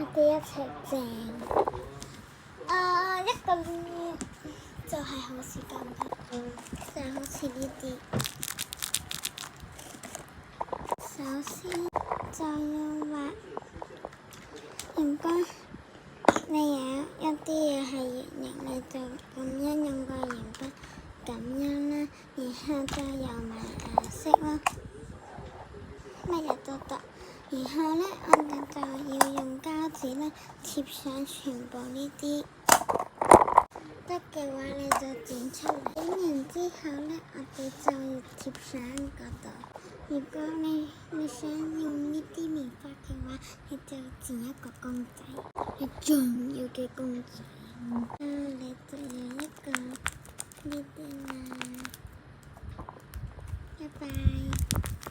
我哋一齊整。一個呢就係好似咁嘅，就好似呢啲。首先就要畫，如果你有一啲嘢係圓形，你就咁樣用個鉛筆咁樣啦，然後再油埋顏色咯，乜嘢都得。然後呢，我哋就要用膠紙咧貼上全部呢啲，得嘅話你就剪出嚟。剪完之後呢，我哋就要貼上嗰度。如果你想用呢啲棉花嘅話，你就剪一個公仔，係重要嘅公仔。你就有一個呢啲啦。拜拜。